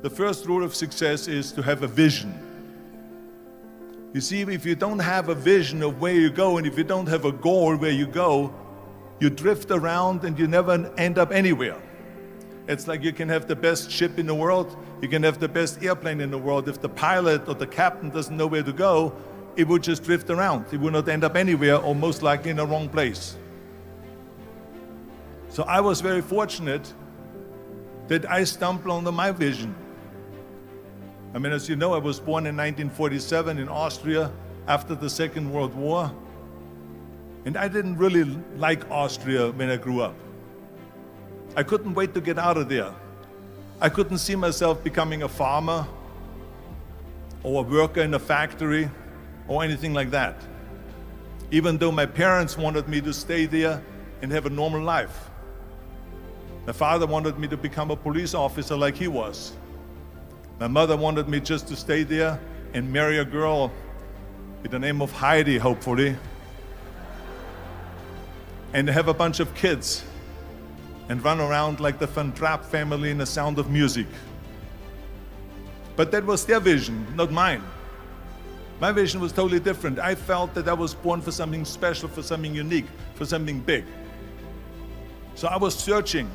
The first rule of success is to have a vision. You see, if you don't have a vision of where you go, and if you don't have a goal where you go, you drift around and you never end up anywhere. It's like you can have the best ship in the world, you can have the best airplane in the world. If the pilot or the captain doesn't know where to go, it would just drift around. It would not end up anywhere, or most likely in the wrong place. So I was very fortunate that I stumbled onto my vision. I mean, as you know, I was born in 1947 in Austria after the Second World War. And I didn't really like Austria when I grew up. I couldn't wait to get out of there. I couldn't see myself becoming a farmer or a worker in a factory or anything like that. Even though my parents wanted me to stay there and have a normal life. My father wanted me to become a police officer like he was. My mother wanted me just to stay there and marry a girl with the name of Heidi, hopefully, and have a bunch of kids and run around like the Van Trapp family in The Sound of Music. But that was their vision, not mine. My vision was totally different. I felt that I was born for something special, for something unique, for something big. So I was searching.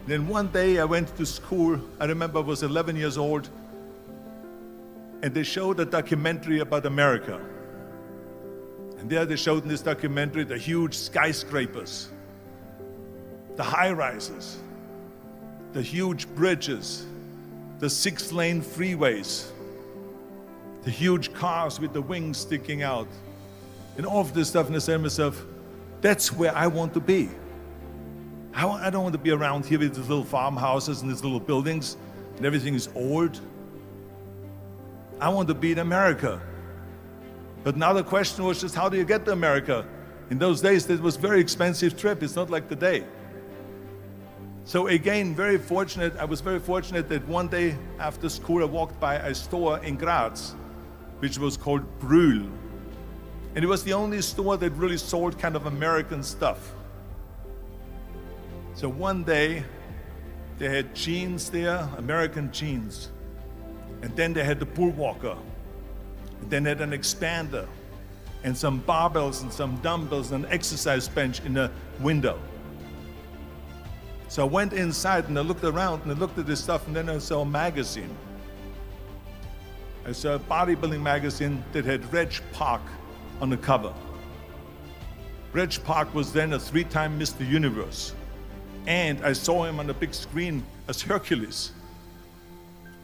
Then one day I went to school. I remember I was 11 years old, and they showed a documentary about America. And there they showed in this documentary the huge skyscrapers, the high-rises, the huge bridges, the 6-lane freeways, the huge cars with the wings sticking out, and all of this stuff. And I said to myself, that's where I want to be. I don't want to be around here with these little farmhouses and these little buildings and everything is old. I want to be in America. But now the question was just, how do you get to America? In those days, it was a very expensive trip. It's not like today. So again, I was very fortunate that one day after school, I walked by a store in Graz, which was called Brühl. And it was the only store that really sold kind of American stuff. So one day, they had jeans there, American jeans. And then they had the bull walker. And then they had an expander and some barbells and some dumbbells and an exercise bench in the window. So I went inside and I looked around and I looked at this stuff, and then I saw a magazine. I saw a bodybuilding magazine that had Reg Park on the cover. Reg Park was then a 3-time Mr. Universe. And I saw him on the big screen as Hercules.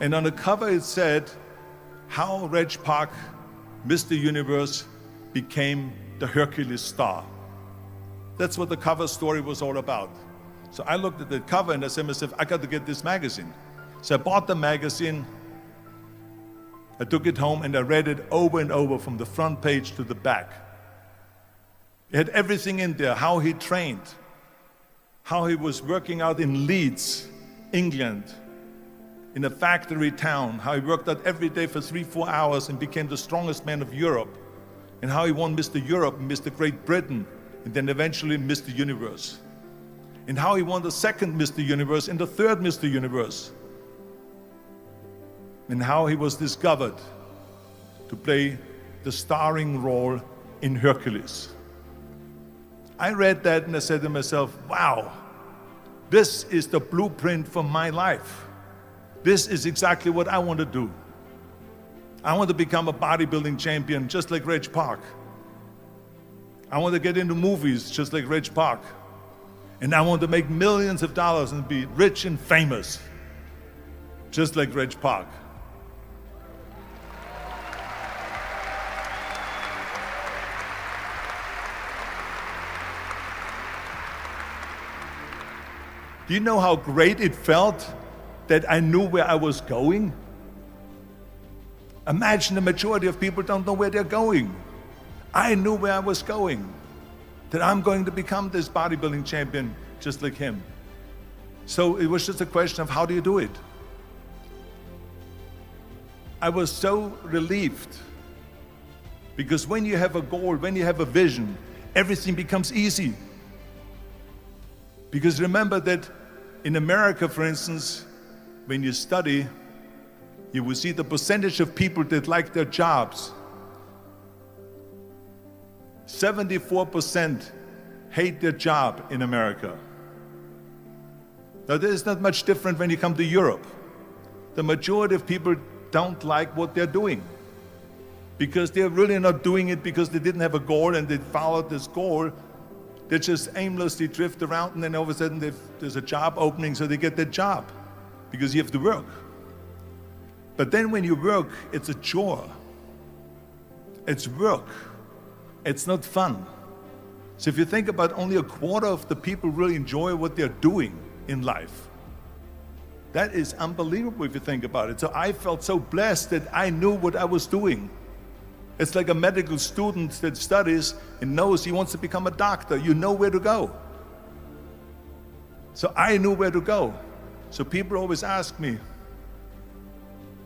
And on the cover it said, how Reg Park, Mr. Universe, became the Hercules star. That's what the cover story was all about. So I looked at the cover and I said to myself, I got to get this magazine. So I bought the magazine, I took it home and I read it over and over from the front page to the back. It had everything in there, how he trained, how he was working out in Leeds, England, in a factory town, how he worked out every day for 3-4 hours and became the strongest man of Europe, and how he won Mr. Europe and Mr. Great Britain, and then eventually Mr. Universe. And how he won the second Mr. Universe and the third Mr. Universe. And how he was discovered to play the starring role in Hercules. I read that and I said to myself, wow, this is the blueprint for my life. This is exactly what I want to do. I want to become a bodybuilding champion just like Reg Park. I want to get into movies just like Reg Park. And I want to make millions of dollars and be rich and famous just like Reg Park. Do you know how great it felt that I knew where I was going? Imagine the majority of people don't know where they're going. I knew where I was going, that I'm going to become this bodybuilding champion just like him. So it was just a question of how do you do it? I was so relieved, because when you have a goal, when you have a vision, everything becomes easy. Because remember that in America, for instance, when you study, you will see the percentage of people that like their jobs. 74% hate their job in America. Now, there is not much different when you come to Europe. The majority of people don't like what they're doing because they're really not doing it because they didn't have a goal and they followed this goal. They just aimlessly drift around, and then all of a sudden there's a job opening, so they get that job because you have to work. But then when you work, it's a chore. It's work. It's not fun. So if you think about only a quarter of the people really enjoy what they're doing in life, that is unbelievable if you think about it. So I felt so blessed that I knew what I was doing. It's like a medical student that studies and knows he wants to become a doctor. You know where to go. So I knew where to go. So people always ask me,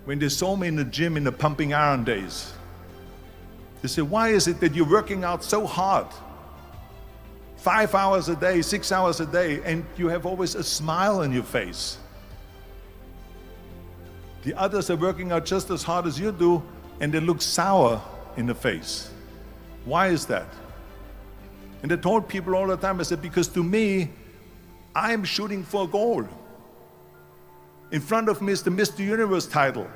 when they saw me in the gym in the pumping iron days, they say, why is it that you're working out so hard? 5 hours a day, 6 hours a day, and you have always a smile on your face. The others are working out just as hard as you do, and they look sour in the face. Why is that? And I told people all the time, I said, because to me, I'm shooting for a goal. In front of me is the Mr. Universe title.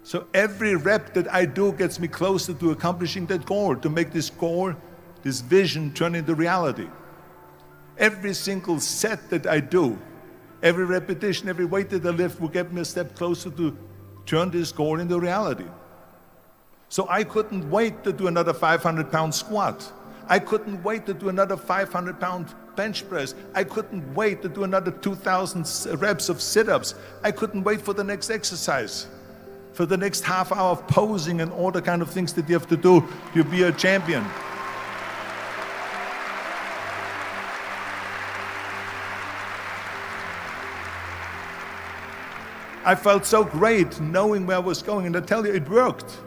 So every rep that I do gets me closer to accomplishing that goal, to make this goal, this vision turn into reality. Every single set that I do, every repetition, every weight that I lift will get me a step closer to turn this goal into reality. So I couldn't wait to do another 500-pound squat. I couldn't wait to do another 500-pound bench press. I couldn't wait to do another 2,000 reps of sit-ups. I couldn't wait for the next exercise, for the next half hour of posing and all the kind of things that you have to do to be a champion. I felt so great knowing where I was going, and I tell you, it worked.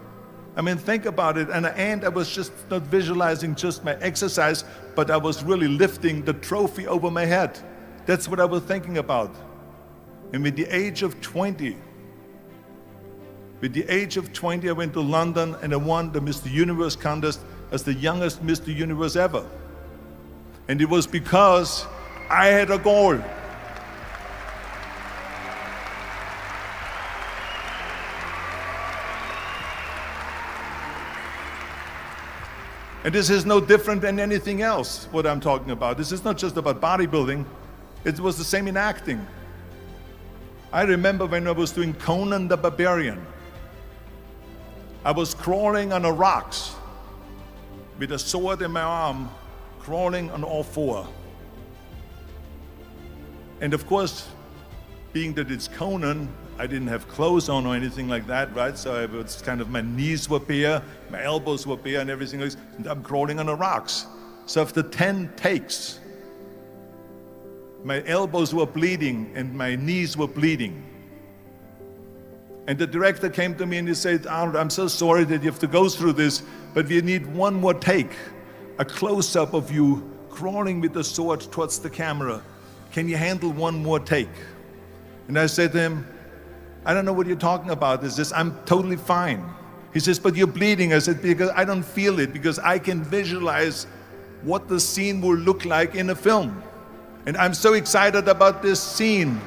I mean, think about it. And at the end, I was just not visualizing just my exercise, but I was really lifting the trophy over my head. That's what I was thinking about. And with the age of 20, I went to London and I won the Mr. Universe contest as the youngest Mr. Universe ever. And it was because I had a goal. And this is no different than anything else, what I'm talking about. This is not just about bodybuilding. It was the same in acting. I remember when I was doing Conan the Barbarian. I was crawling on the rocks with a sword in my arm, crawling on all four. And of course, being that it's Conan, I didn't have clothes on or anything like that, right? So it was kind of, my knees were bare, my elbows were bare and everything else, and I'm crawling on the rocks. So after 10 takes, my elbows were bleeding and my knees were bleeding. And the director came to me and he said, Arnold, I'm so sorry that you have to go through this, but we need one more take, a close-up of you crawling with the sword towards the camera. Can you handle one more take? And I said to him, I don't know what you're talking about. He says, I'm totally fine. He says, but you're bleeding. I said, because I don't feel it, because I can visualize what the scene will look like in a film. And I'm so excited about this scene.